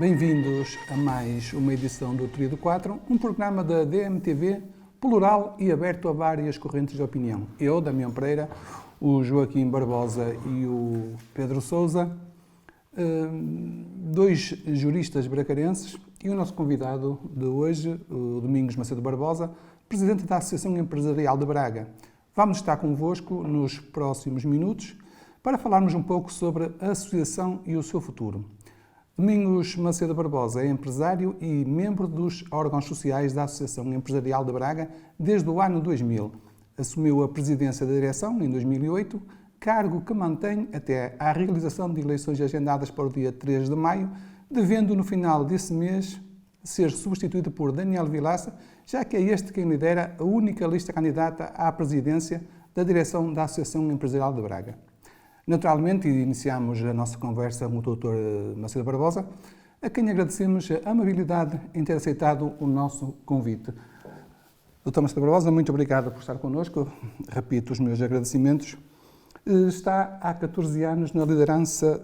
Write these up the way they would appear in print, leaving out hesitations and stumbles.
Bem-vindos a mais uma edição do Tríodo 4, um programa da DMTV plural e aberto a várias correntes de opinião. Eu, Damião Pereira, o Joaquim Barbosa e o Pedro Sousa, dois juristas bracarenses, e o nosso convidado de hoje, o Domingos Macedo Barbosa, presidente da Associação Empresarial de Braga. Vamos estar convosco nos próximos minutos para falarmos um pouco sobre a associação e o seu futuro. Domingos Macedo Barbosa é empresário e membro dos órgãos sociais da Associação Empresarial de Braga desde o ano 2000. Assumiu a presidência da direção em 2008, cargo que mantém até à realização de eleições agendadas para o dia 3 de maio, devendo no final desse mês ser substituído por Daniel Vilaça, já que é este quem lidera a única lista candidata à presidência da direção da Associação Empresarial de Braga. Naturalmente, iniciamos a nossa conversa com o Dr. Macedo Barbosa, a quem agradecemos a amabilidade em ter aceitado o nosso convite. Dr. Macedo Barbosa, muito obrigado por estar connosco. Repito os meus agradecimentos. Está há 14 anos na liderança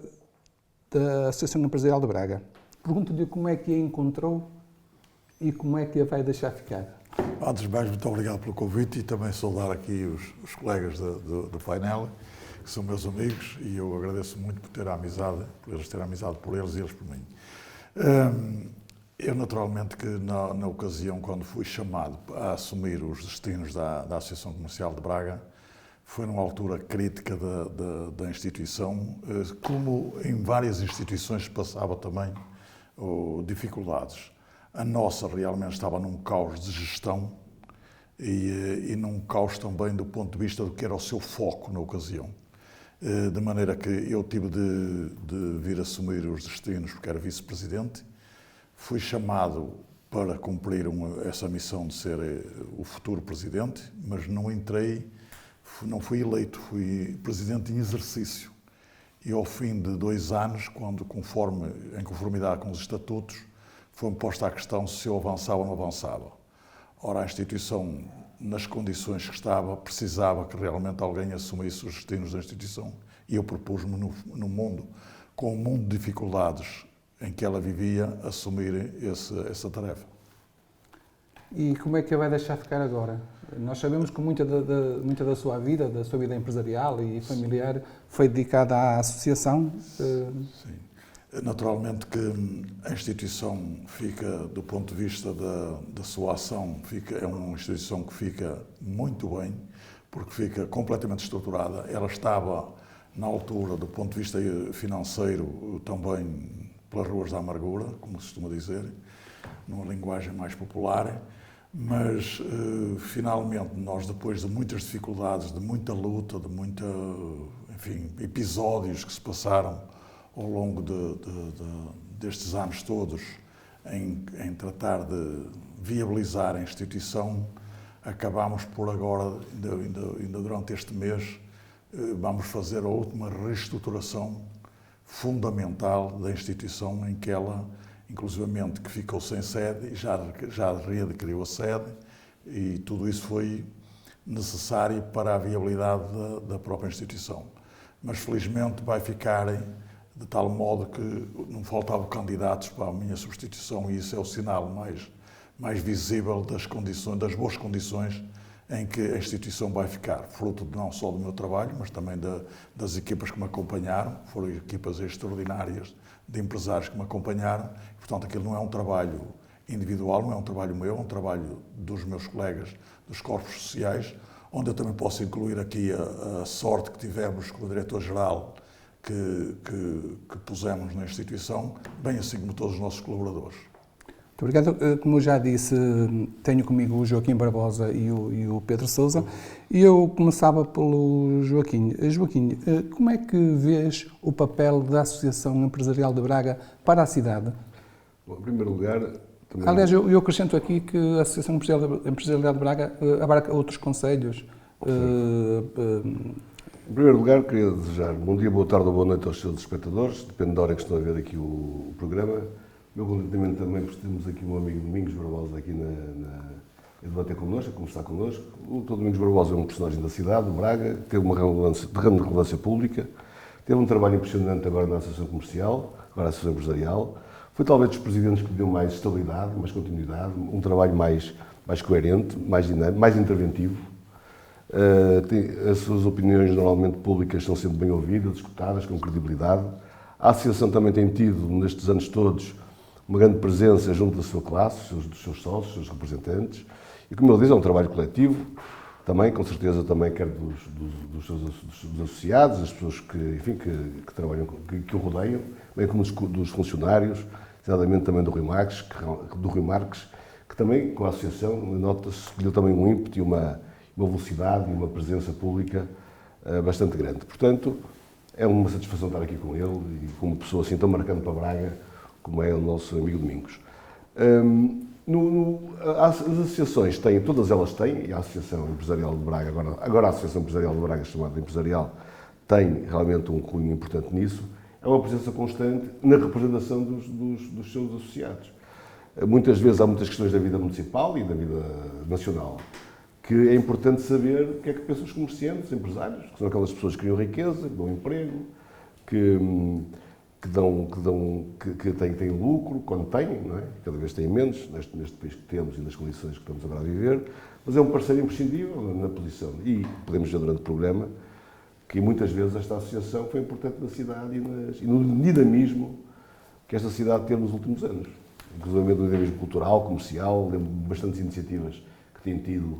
da Associação Empresarial de Braga. Pergunto-lhe como é que a encontrou e como é que a vai deixar ficar. Antes de mais, muito obrigado pelo convite e também saudar aqui os colegas do painel, que são meus amigos, e eu agradeço muito por eles terem amizade por eles e eles por mim. Eu, naturalmente, que na ocasião, quando fui chamado a assumir os destinos da Associação Comercial de Braga, foi numa altura crítica da instituição, como em várias instituições passava também dificuldades. A nossa realmente estava num caos de gestão e num caos também do ponto de vista do que era o seu foco na ocasião. De maneira que eu tive de vir assumir os destinos porque era vice-presidente. Fui chamado para cumprir essa missão de ser o futuro presidente, mas não fui eleito, fui presidente em exercício. E ao fim de 2 anos, em conformidade com os estatutos, foi-me posta a questão se eu avançava ou não avançava. Ora, a instituição, nas condições que estava, precisava que realmente alguém assumisse os destinos da instituição. E eu propus-me, no mundo, com um mundo de dificuldades em que ela vivia, assumir essa tarefa. E como é que a vai deixar ficar agora? Nós sabemos que muita da sua vida empresarial e familiar, foi dedicada à associação. Sim. Naturalmente que a instituição fica, do ponto de vista da sua ação, é uma instituição que fica muito bem, porque fica completamente estruturada. Ela estava, na altura, do ponto de vista financeiro, também pelas ruas da amargura, como se costuma dizer, numa linguagem mais popular, mas, finalmente, nós, depois de muitas dificuldades, de muita luta, episódios que se passaram ao longo destes anos todos, em tratar de viabilizar a instituição, acabámos por agora, ainda durante este mês, vamos fazer a última reestruturação fundamental da instituição, em que ela, inclusivamente, que ficou sem sede, e já readquiriu a sede, e tudo isso foi necessário para a viabilidade da própria instituição. Mas, felizmente, vai ficar de tal modo que não faltavam candidatos para a minha substituição, e isso é o sinal mais visível das boas condições em que a instituição vai ficar, fruto não só do meu trabalho, mas também das equipas que me acompanharam. Foram equipas extraordinárias de empresários que me acompanharam. Portanto, aquilo não é um trabalho individual, não é um trabalho meu, é um trabalho dos meus colegas dos corpos sociais, onde eu também posso incluir aqui a sorte que tivemos com o diretor-geral que pusemos na instituição, bem assim como todos os nossos colaboradores. Muito obrigado. Como eu já disse, tenho comigo o Joaquim Barbosa e o Pedro Sousa, e eu começava pelo Joaquim. Joaquim, como é que vês o papel da Associação Empresarial de Braga para a cidade? Bom, em primeiro lugar... Também... Aliás, eu acrescento aqui que a Associação Empresarial de Braga abarca outros concelhos. Em primeiro lugar, queria desejar bom dia, boa tarde ou boa noite aos seus espectadores, depende da hora que estão a ver aqui o programa. Meu contentamento também, porque temos aqui um amigo Domingos Barbosa aqui a debater connosco, a conversar connosco. O Dr. Domingos Barbosa é um personagem da cidade, de Braga, teve uma de grande relevância pública, teve um trabalho impressionante agora na Associação Comercial, agora na Associação Empresarial. Foi talvez dos presidentes que deu mais estabilidade, mais continuidade, um trabalho mais coerente, mais dinâmico, mais interventivo. As suas opiniões normalmente públicas são sempre bem ouvidas, escutadas, com credibilidade. A Associação também tem tido, nestes anos todos, uma grande presença junto da sua classe, dos seus sócios, dos seus representantes. E, como ele diz, é um trabalho coletivo, também, com certeza, também quer dos seus associados, das pessoas que trabalham, que o rodeiam, bem como dos funcionários, exatamente também do Rui Marques, que também, com a Associação, nota-se que deu também um ímpeto e uma velocidade e uma presença pública bastante grande. Portanto, é uma satisfação estar aqui com ele e com uma pessoa assim tão marcante para Braga, como é o nosso amigo Domingos. As associações têm, todas elas têm, e a Associação Empresarial de Braga, agora a Associação Empresarial de Braga, chamada Empresarial, tem realmente um cunho importante nisso, é uma presença constante na representação dos seus associados. Muitas vezes há muitas questões da vida municipal e da vida nacional, que é importante saber o que é que pensam os comerciantes, empresários, que são aquelas pessoas que criam riqueza, que dão emprego, que têm lucro, quando têm, não é? Cada vez têm menos, neste país que temos e nas condições que estamos agora a viver, mas é um parceiro imprescindível na posição. E podemos ver durante o programa que muitas vezes esta associação foi importante na cidade e no dinamismo que esta cidade teve nos últimos anos. Inclusive no dinamismo cultural, comercial, lembro de bastantes iniciativas que têm tido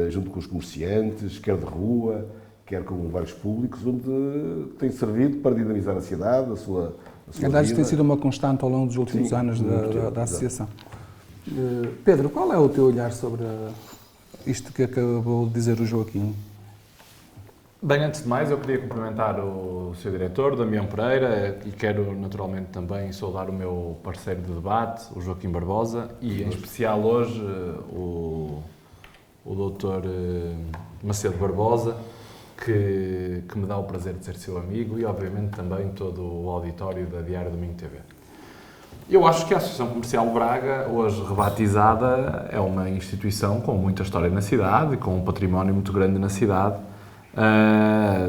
junto com os comerciantes, quer de rua, quer com vários públicos, onde tem servido para dinamizar a cidade, a sua Verdade, tem sido uma constante ao longo dos últimos anos da associação. Pedro, qual é o teu olhar sobre isto que acabou de dizer o Joaquim? Bem, antes de mais, eu queria cumprimentar o Sr. Diretor, Damião Pereira, e quero naturalmente também saudar o meu parceiro de debate, o Joaquim Barbosa, e em especial hoje o Dr. Macedo Barbosa, que me dá o prazer de ser seu amigo, e obviamente também todo o auditório da Diário Domingo TV. Eu acho que a Associação Comercial de Braga, hoje rebatizada, é uma instituição com muita história na cidade e com um património muito grande na cidade.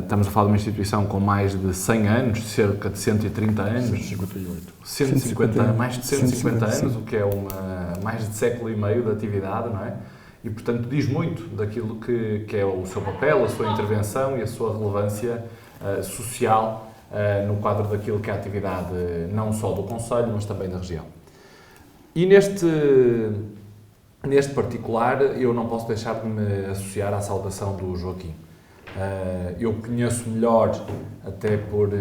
Estamos a falar de uma instituição com mais de 100 anos, cerca de 130 anos. 150, mais de 150 anos, o que é mais de século e meio de atividade, não é? E, portanto, diz muito daquilo que é o seu papel, a sua intervenção e a sua relevância social no quadro daquilo que é a atividade não só do Conselho, mas também da região. E neste particular, eu não posso deixar de me associar à saudação do Joaquim. Eu conheço melhor, até porque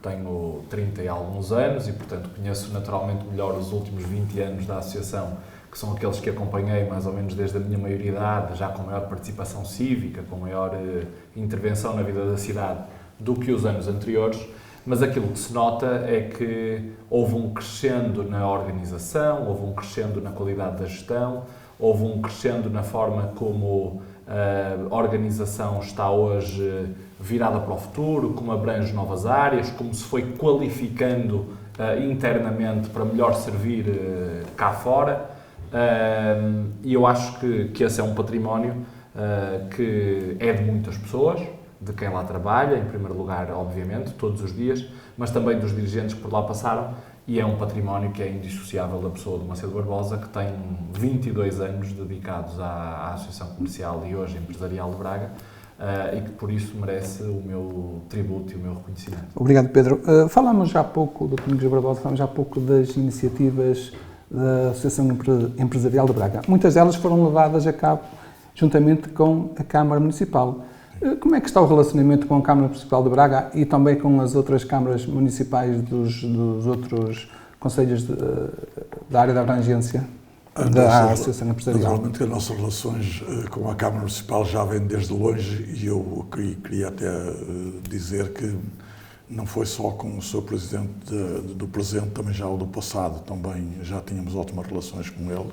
tenho 30 e alguns anos e, portanto, conheço naturalmente melhor os últimos 20 anos da Associação, que são aqueles que acompanhei mais ou menos desde a minha maioridade, já com maior participação cívica, com maior intervenção na vida da cidade, do que os anos anteriores, mas aquilo que se nota é que houve um crescendo na organização, houve um crescendo na qualidade da gestão, houve um crescendo na forma como a organização está hoje virada para o futuro, como abrange novas áreas, como se foi qualificando internamente para melhor servir cá fora. E eu acho que esse é um património que é de muitas pessoas, de quem lá trabalha, em primeiro lugar, obviamente, todos os dias, mas também dos dirigentes que por lá passaram, e é um património que é indissociável da pessoa do Macedo Barbosa, que tem 22 anos dedicados à Associação Comercial e hoje Empresarial de Braga, e que por isso merece o meu tributo e o meu reconhecimento. Obrigado, Pedro. Falámos já há pouco do Domingos Barbosa, falámos já há pouco das iniciativas da Associação Empresarial de Braga. Muitas delas foram levadas a cabo juntamente com a Câmara Municipal. Como é que está o relacionamento com a Câmara Municipal de Braga e também com as outras câmaras municipais dos outros conselhos da área da abrangência da Associação Empresarial? Naturalmente, as nossas relações com a Câmara Municipal já vêm desde longe e eu queria até dizer que não foi só com o Sr. Presidente do presente, também já o do passado, também já tínhamos ótimas relações com ele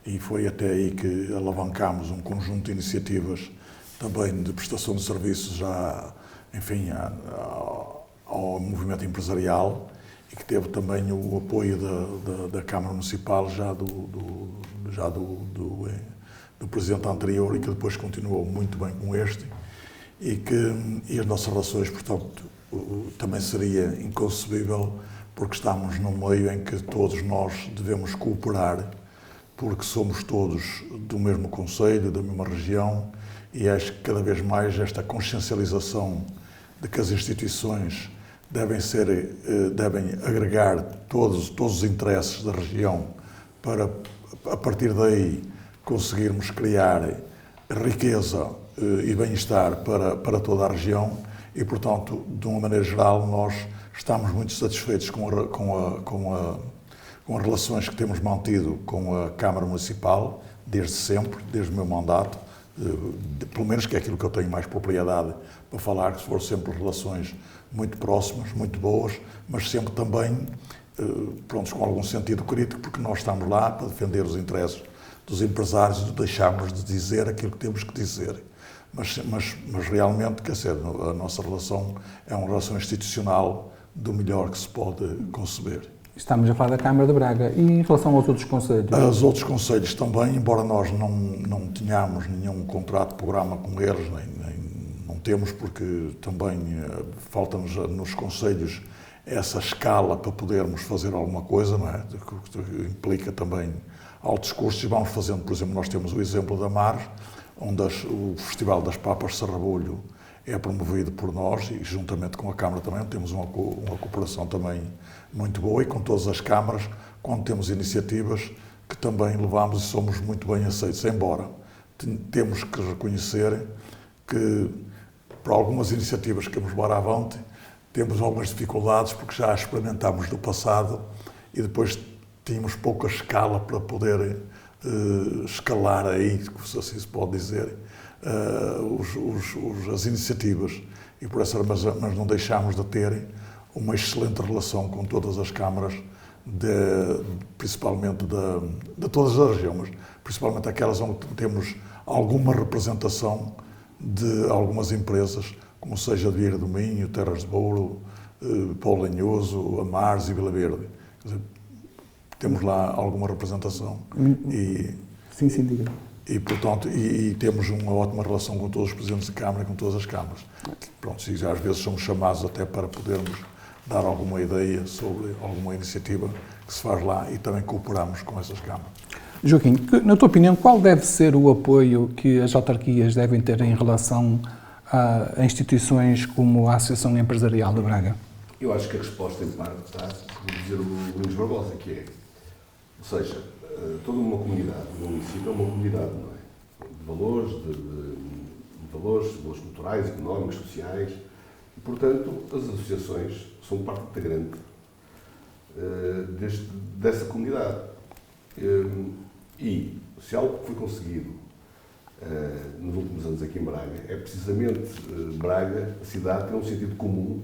e foi até aí que alavancámos um conjunto de iniciativas também de prestação de serviços enfim, ao movimento empresarial e que teve também o apoio da Câmara Municipal já do Presidente anterior e que depois continuou muito bem com este e as nossas relações, portanto, também seria inconcebível porque estamos num meio em que todos nós devemos cooperar, porque somos todos do mesmo concelho, da mesma região, e acho que cada vez mais esta consciencialização de que as instituições devem agregar todos os interesses da região para, a partir daí, conseguirmos criar riqueza e bem-estar para toda a região e, portanto, de uma maneira geral, nós estamos muito satisfeitos com as relações que temos mantido com a Câmara Municipal, desde sempre, desde o meu mandato, pelo menos que é aquilo que eu tenho mais propriedade para falar, que foram sempre relações muito próximas, muito boas, mas sempre também prontos, com algum sentido crítico, porque nós estamos lá para defender os interesses dos empresários e deixarmos de dizer aquilo que temos que dizer. Mas realmente, quer dizer, a nossa relação é uma relação institucional do melhor que se pode conceber. Estamos a falar da Câmara de Braga. E em relação aos outros concelhos? Os outros concelhos também, embora nós não tenhamos nenhum contrato de programa com eles, nem não temos, porque também falta-nos nos concelhos essa escala para podermos fazer alguma coisa, não é? Que implica também altos custos. E vamos fazendo, por exemplo, nós temos o exemplo da Mares, onde o Festival das Papas de Sarrabulho é promovido por nós e juntamente com a Câmara também temos uma cooperação também muito boa e com todas as câmaras, quando temos iniciativas que também levamos e somos muito bem aceitos, embora temos que reconhecer que para algumas iniciativas que queremos levar avante temos algumas dificuldades porque já experimentámos no passado e depois tínhamos pouca escala para poder escalar aí, se assim se pode dizer, as iniciativas e por essa razão nós não deixámos de ter uma excelente relação com todas as câmaras, principalmente de todas as regiões, mas principalmente aquelas onde temos alguma representação de algumas empresas, como seja de Vieira do Minho, Terras de Bouro, Paulo Lanhoso, Amares e Vila Verde. Quer dizer, temos lá alguma representação e, sim, diga. E, portanto, e temos uma ótima relação com todos os presidentes de Câmara e com todas as câmaras. Pronto, e às vezes somos chamados até para podermos dar alguma ideia sobre alguma iniciativa que se faz lá e também cooperamos com essas câmaras. Joaquim, na tua opinião, qual deve ser o apoio que as autarquias devem ter em relação a instituições como a Associação Empresarial de Braga? Eu acho que a resposta, em parte, está por dizer o Luís Barbosa, que é, ou seja, toda uma comunidade, um município é uma comunidade, não é? De valores, valores culturais, económicos, sociais, e, portanto, as associações são parte integrante dessa comunidade. E se algo foi conseguido nos últimos anos aqui em Braga, é precisamente Braga, a cidade, ter um sentido comum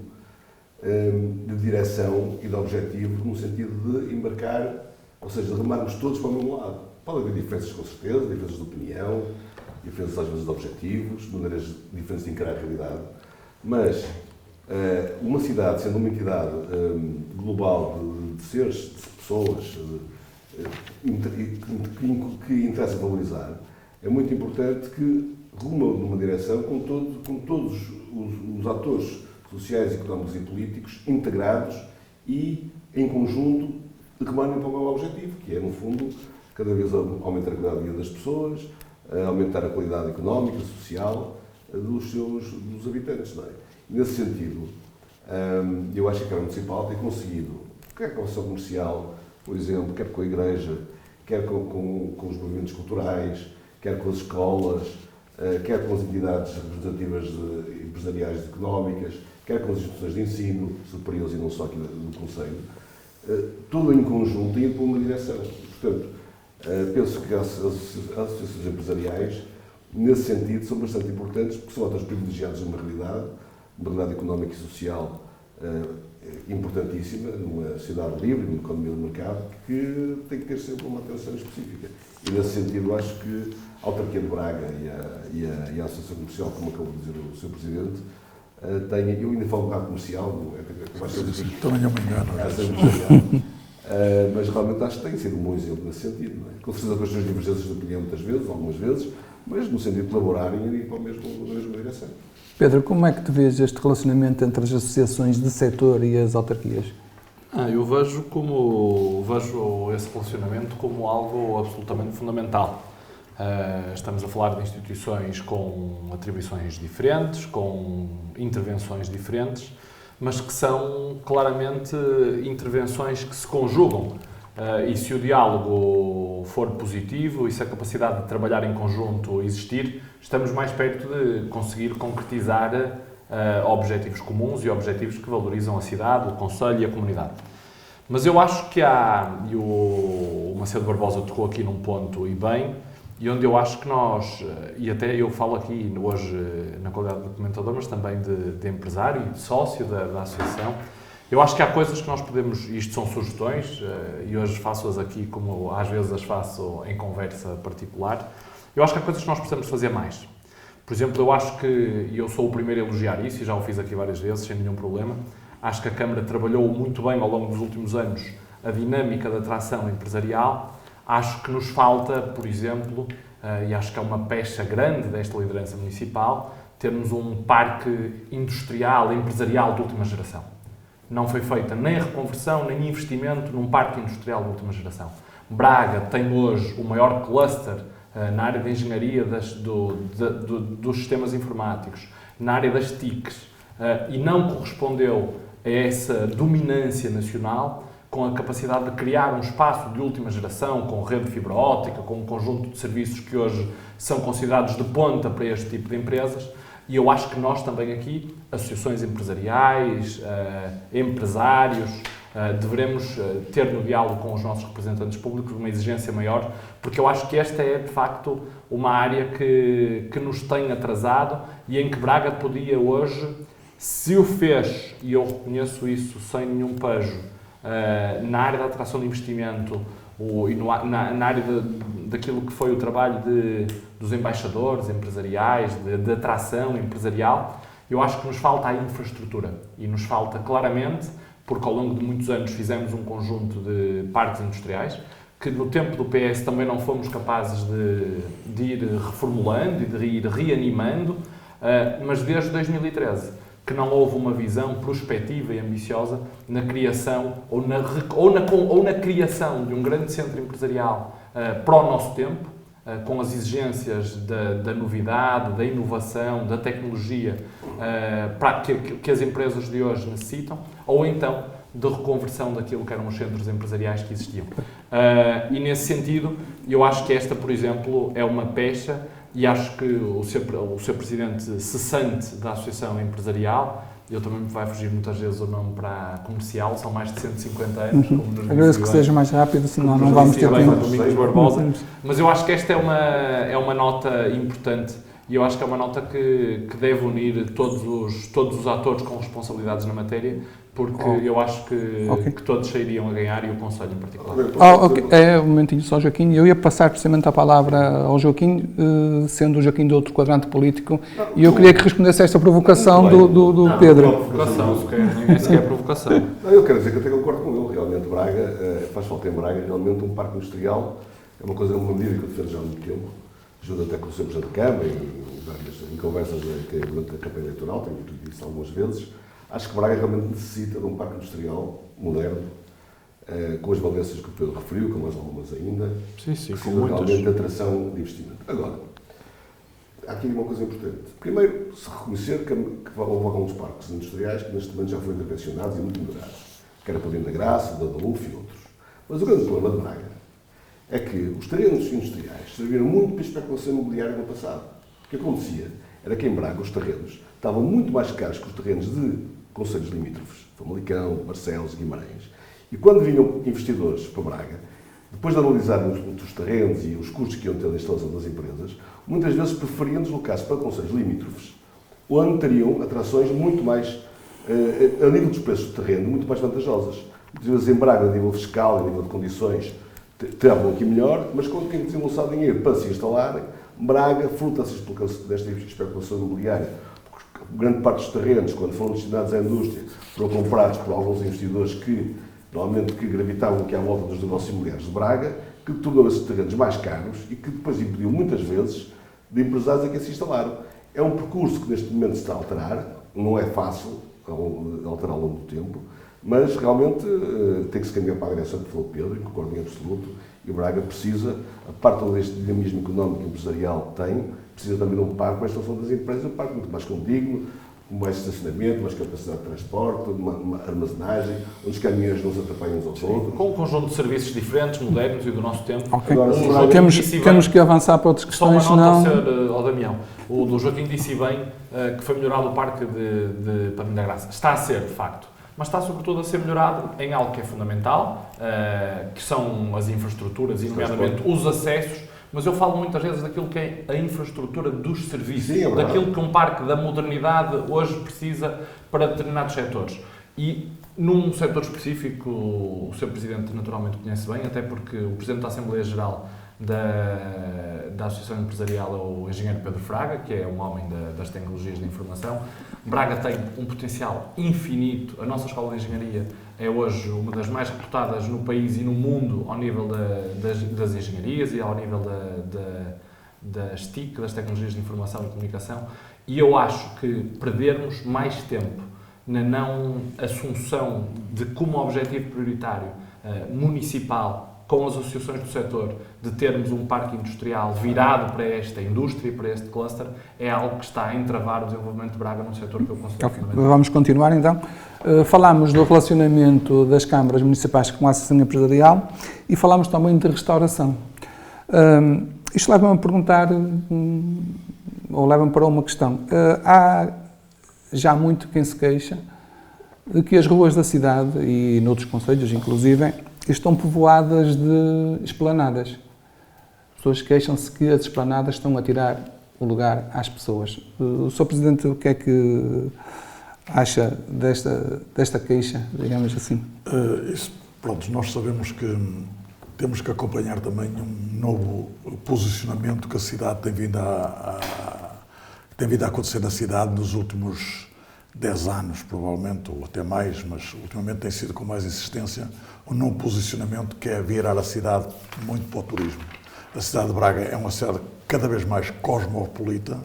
de direção e de objetivo, no sentido de embarcar, ou seja, de remarmos todos para o mesmo lado. Pode haver diferenças, com certeza, diferenças de opinião, diferenças às vezes de objetivos, maneiras diferentes de encarar a realidade, mas uma cidade, sendo uma entidade global de seres, de pessoas que interessa valorizar, é muito importante que ruma numa direção com todos os atores sociais, económicos e políticos integrados e, em conjunto, remarem para o meu objetivo, que é, no fundo, cada vez aumentar a qualidade de vida das pessoas, aumentar a qualidade económica, social dos habitantes. Não é? E, nesse sentido, eu acho que a Câmara Municipal tem conseguido, quer com a ação comercial, por exemplo, quer com a Igreja, quer com os movimentos culturais, quer com as escolas, quer com as entidades representativas empresariais e económicas, quer com as instituições de ensino superiores e não só aqui do Conselho, tudo em conjunto e para uma direção. Portanto, penso que as associações empresariais, nesse sentido, são bastante importantes, porque são atores privilegiados de uma realidade económica e social importantíssima, numa sociedade livre, numa economia de mercado, que tem que ter sempre uma atenção específica. E, nesse sentido, acho que a autarquia de Braga e a Associação Comercial, como acabou de dizer o Sr. Presidente, eu ainda falo de mercado comercial, também não me engano. Mas realmente acho que tem sido um bom exemplo nesse sentido. Não é? Com certeza com as suas divergências de opinião muitas vezes, algumas vezes, mas no sentido de colaborarem e ir para a mesma direção. Pedro, como é que tu vês este relacionamento entre as associações de setor e as autarquias? Eu vejo esse relacionamento como algo absolutamente fundamental. Estamos a falar de instituições com atribuições diferentes, com intervenções diferentes, mas que são claramente intervenções que se conjugam. E se o diálogo for positivo e se a capacidade de trabalhar em conjunto existir, estamos mais perto de conseguir concretizar objetivos comuns e objetivos que valorizam a cidade, o concelho e a comunidade. Mas eu acho que e o Macedo Barbosa tocou aqui num ponto, e bem, e onde eu acho que nós, e até eu falo aqui hoje na qualidade de documentador, mas também de empresário e de sócio da associação, eu acho que há coisas que nós podemos, isto são sugestões, e hoje faço-as aqui como às vezes as faço em conversa particular, eu acho que há coisas que nós precisamos fazer mais. Por exemplo, eu acho que, e eu sou o primeiro a elogiar isso, e já o fiz aqui várias vezes, sem nenhum problema, acho que a Câmara trabalhou muito bem ao longo dos últimos anos a dinâmica da atração empresarial. Acho que nos falta, por exemplo, e acho que é uma pecha grande desta liderança municipal, termos um parque industrial, empresarial de última geração. Não foi feita nem a reconversão, nem investimento num parque industrial de última geração. Braga tem hoje o maior cluster na área da engenharia dos sistemas informáticos, na área das TICs, e não correspondeu a essa dominância nacional com a capacidade de criar um espaço de última geração, com rede de fibra óptica, com um conjunto de serviços que hoje são considerados de ponta para este tipo de empresas. E eu acho que nós também aqui, associações empresariais, empresários, devemos ter no diálogo com os nossos representantes públicos uma exigência maior, porque eu acho que esta é, de facto, uma área que nos tem atrasado e em que Braga podia hoje, se o fez, e eu reconheço isso sem nenhum pejo, na área da atração de investimento e na área daquilo que foi o trabalho dos embaixadores empresariais, de atração empresarial, eu acho que nos falta a infraestrutura e nos falta claramente, porque ao longo de muitos anos fizemos um conjunto de parques industriais, que no tempo do PS também não fomos capazes de ir reformulando e de ir reanimando, mas desde 2013 que não houve uma visão prospectiva e ambiciosa na criação ou na criação de um grande centro empresarial para o nosso tempo, com as exigências da novidade, da inovação, da tecnologia que as empresas de hoje necessitam, ou então de reconversão daquilo que eram os centros empresariais que existiam. E nesse sentido, eu acho que esta, por exemplo, é uma pecha. E acho que o Sr. Presidente cessante da Associação Empresarial, eu também me vai fugir muitas vezes o nome para a comercial, são mais de 150 anos. Como nos agradeço que seja mais rápido, senão não vamos ter tempo. Domingos Barbosa. Mas eu acho que esta é uma nota importante e eu acho que é uma nota que deve unir todos os atores com responsabilidades na matéria, porque eu acho que todos sairiam a ganhar e o Conselho em particular. É um momentinho só, Joaquim. Eu ia passar precisamente a palavra ao Joaquim, sendo o Joaquim de outro quadrante político, e eu queria que respondesse a esta provocação do Pedro. Não é provocação, nem sequer é provocação. Eu quero dizer que eu até concordo com ele. Realmente, Braga, faz falta em Braga, realmente um parque industrial é uma coisa, uma medida que eu defendo já há muito tempo. Ajuda até com o Sr. Presidente da Câmara, em conversas durante a campanha eleitoral, tenho dito isso algumas vezes. Acho que Braga realmente necessita de um parque industrial moderno, com as valências que o Pedro referiu, com mais algumas ainda. Sim, com muitas. Realmente de atração de investimento. Agora, há aqui uma coisa importante. Primeiro, se reconhecer que houve alguns parques industriais que neste momento já foram intervencionados e muito melhorados. Quer a Paulino da Graça, da UF e outros. Mas o grande problema de Braga é que os terrenos industriais serviram muito para a especulação imobiliária no passado. O que acontecia era que em Braga os terrenos estavam muito mais caros que os terrenos de concelhos limítrofes, Famalicão, Barcelos e Guimarães. E quando vinham investidores para Braga, depois de analisarem os terrenos e os custos que iam ter na instalação das empresas, muitas vezes preferiam deslocar-se para concelhos limítrofes, onde teriam atrações muito mais, a nível dos preços do terreno, muito mais vantajosas. Muitas vezes em Braga, a nível fiscal, a nível de condições, estavam aqui melhor, mas quando tinham desembolsado dinheiro para se instalarem, Braga, fruto desta especulação imobiliária, grande parte dos terrenos, quando foram destinados à indústria, foram comprados por alguns investidores que, normalmente, gravitavam aqui à volta dos negócios imobiliários de Braga, que tornou esses terrenos mais caros e que depois impediu, muitas vezes, de empresários a que se instalaram. É um percurso que, neste momento, se está a alterar, não é fácil alterar ao longo do tempo, Mas realmente tem que se caminhar para a direção que falou Pedro, e concordo em absoluto, e o Braga precisa, a parte deste dinamismo económico e empresarial tem, precisa também de um parque para a instalação das empresas, um parque muito mais condigno, com mais estacionamento, mais capacidade de transporte, uma armazenagem, onde os caminhões não se atrapalham uns aos outros. Com um conjunto de serviços diferentes, modernos e do nosso tempo. Ok. Agora, Temos que avançar para outras Só uma questões, nota senão... ao Damião. O do Joaquim disse bem que foi melhorado o parque de Paminho da Graça. Está a ser, de facto. Mas está sobretudo a ser melhorado em algo que é fundamental, que são as infraestruturas e, nomeadamente, os acessos. Mas eu falo muitas vezes daquilo que é a infraestrutura dos serviços, Sim, daquilo que um parque da modernidade hoje precisa para determinados setores. E num setor específico, o Sr. Presidente naturalmente conhece bem, até porque o Presidente da Assembleia Geral da Associação Empresarial é o engenheiro Pedro Fraga, que é um homem das tecnologias da informação. Braga tem um potencial infinito. A nossa Escola de Engenharia é hoje uma das mais reputadas no país e no mundo ao nível das engenharias e ao nível das TIC, das Tecnologias de Informação e Comunicação. E eu acho que perdermos mais tempo na não assunção de como objetivo prioritário municipal com as associações do setor, de termos um parque industrial virado para esta indústria, para este cluster, é algo que está a entravar o desenvolvimento de Braga num setor que eu considero fundamental. Vamos continuar então. Falámos do relacionamento das câmaras municipais com a associação empresarial e falámos também de restauração. Isto leva-me a perguntar, ou leva-me para uma questão. Há já muito quem se queixa de que as ruas da cidade, e noutros concelhos inclusive, estão povoadas de esplanadas. As pessoas queixam-se que as esplanadas estão a tirar o lugar às pessoas. O Sr. Presidente, o que é que acha desta queixa, digamos assim? Pronto, nós sabemos que temos que acompanhar também um novo posicionamento que a cidade tem vindo a acontecer na cidade nos últimos 10 anos, provavelmente, ou até mais, mas ultimamente tem sido com mais insistência um novo posicionamento que é virar a cidade muito para o turismo. A cidade de Braga é uma cidade cada vez mais cosmopolita,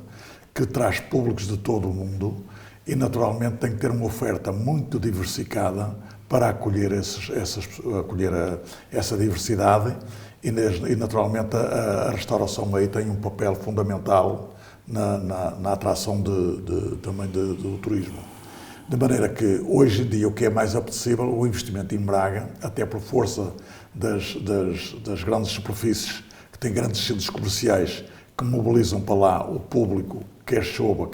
que traz públicos de todo o mundo e, naturalmente, tem que ter uma oferta muito diversificada para acolher essa diversidade e, naturalmente, a restauração aí tem um papel fundamental na atração também do turismo. De maneira que, hoje em dia, o que é mais apetecível, o investimento em Braga, até por força das grandes superfícies, que têm grandes centros comerciais, que mobilizam para lá o público, quer chova,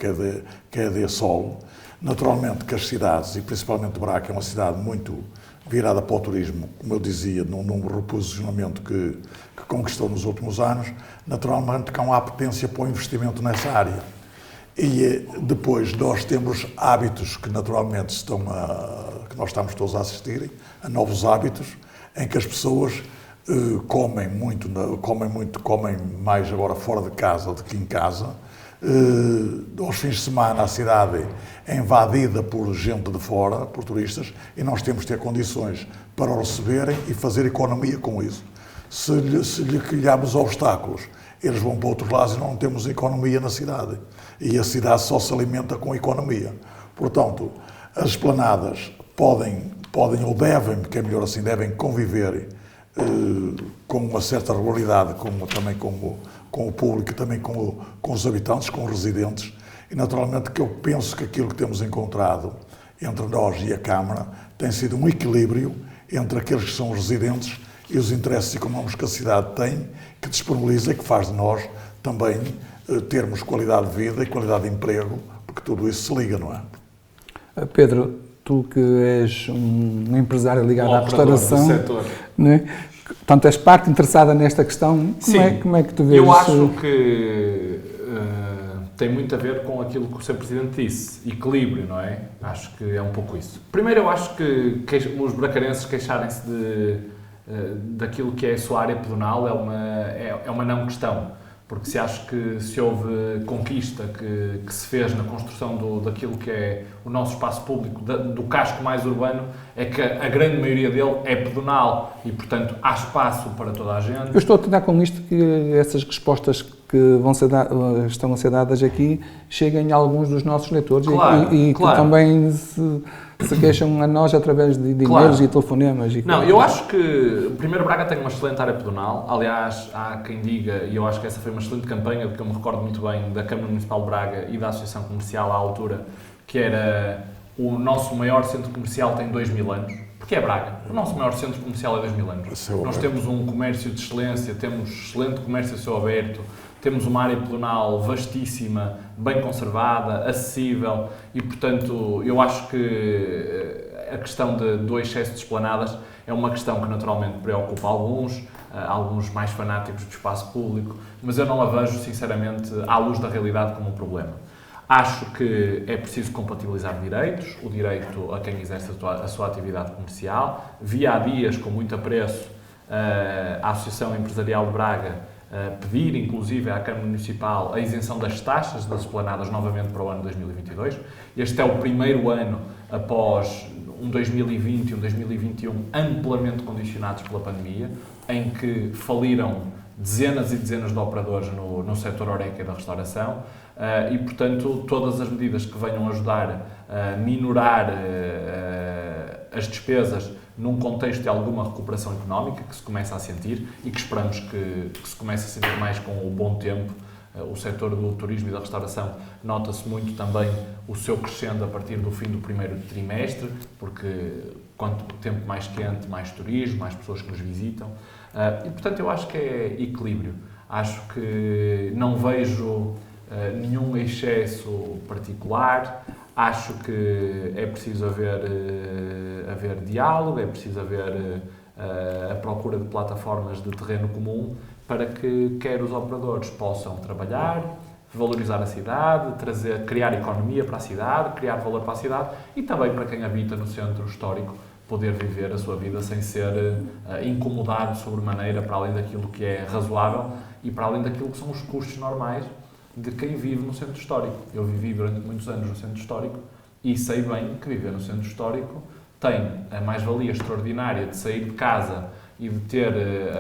quer dê sol. Naturalmente que as cidades, e principalmente Braga, é uma cidade muito virada para o turismo, como eu dizia, num reposicionamento que conquistou nos últimos anos, naturalmente que há uma apetência para o investimento nessa área. E depois nós temos hábitos que naturalmente que nós estamos todos a assistir, a novos hábitos, em que as pessoas comem mais agora fora de casa do que em casa. Aos fins de semana a cidade é invadida por gente de fora, por turistas, e nós temos de ter condições para o receberem e fazer economia com isso. Se lhe criarmos obstáculos, eles vão para outros lados e não temos economia na cidade. E a cidade só se alimenta com economia. Portanto, as esplanadas podem ou devem, que é melhor assim, devem conviver com uma certa regularidade, também com o público e também com os habitantes, com os residentes. E naturalmente que eu penso que aquilo que temos encontrado entre nós e a Câmara tem sido um equilíbrio entre aqueles que são os residentes e os interesses económicos que a cidade tem, que disponibiliza e que faz de nós também termos qualidade de vida e qualidade de emprego, porque tudo isso se liga, não é? Pedro, tu que és um empresário ligado à restauração, não é? Portanto, és parte interessada nesta questão. Como é que tu vês? Eu acho que tem muito a ver com aquilo que o Sr. Presidente disse, equilíbrio, não é? Acho que é um pouco isso. Primeiro, eu acho que os bracarenses queixarem-se daquilo que é a sua área pedonal é uma não questão. Porque acho que se houve conquista que se fez na construção daquilo que é o nosso espaço público, do casco mais urbano, é que a grande maioria dele é pedonal e, portanto, há espaço para toda a gente. Eu estou a tentar com isto que essas respostas que estão a ser dadas aqui cheguem a alguns dos nossos leitores Claro, e claro. que também se queixam a nós através de e-mails Claro. e telefonemas. Não, eu acho que o primeiro Braga tem uma excelente área pedonal. Aliás, há quem diga, e eu acho que essa foi uma excelente campanha, porque eu me recordo muito bem da Câmara Municipal de Braga e da Associação Comercial à altura, que era o nosso maior centro comercial tem 2000 anos. Porque é Braga. O nosso maior centro comercial é 2000 anos. Nós temos um comércio de excelência, temos excelente comércio a céu aberto, temos uma área pedonal vastíssima, bem conservada, acessível e, portanto, eu acho que a questão do excesso de esplanadas é uma questão que naturalmente preocupa alguns mais fanáticos do espaço público, mas eu não a vejo, sinceramente, à luz da realidade como um problema. Acho que é preciso compatibilizar direitos, o direito a quem exerce a sua atividade comercial. Vi há dias, com muito apreço, a Associação Empresarial de Braga pedir, inclusive, à Câmara Municipal a isenção das taxas das esplanadas novamente para o ano 2022. Este é o primeiro ano após um 2020 e um 2021 amplamente condicionados pela pandemia, em que faliram dezenas e dezenas de operadores no setor horeca e da restauração. E, portanto, todas as medidas que venham ajudar a minorar as despesas num contexto de alguma recuperação económica que se começa a sentir e que esperamos que se comece a sentir mais com o bom tempo. O setor do turismo e da restauração nota-se muito também o seu crescendo a partir do fim do primeiro trimestre, porque quanto tempo mais quente, mais turismo, mais pessoas que nos visitam. E, portanto, eu acho que é equilíbrio. Acho que não vejo nenhum excesso particular. Acho que é preciso haver diálogo, é preciso haver a procura de plataformas de terreno comum para que quer os operadores possam trabalhar, valorizar a cidade, criar economia para a cidade, criar valor para a cidade e também para quem habita no centro histórico poder viver a sua vida sem ser incomodado sobremaneira para além daquilo que é razoável e para além daquilo que são os custos normais de quem vive no centro histórico. Eu vivi durante muitos anos no centro histórico e sei bem que viver no centro histórico tem a mais-valia extraordinária de sair de casa e de ter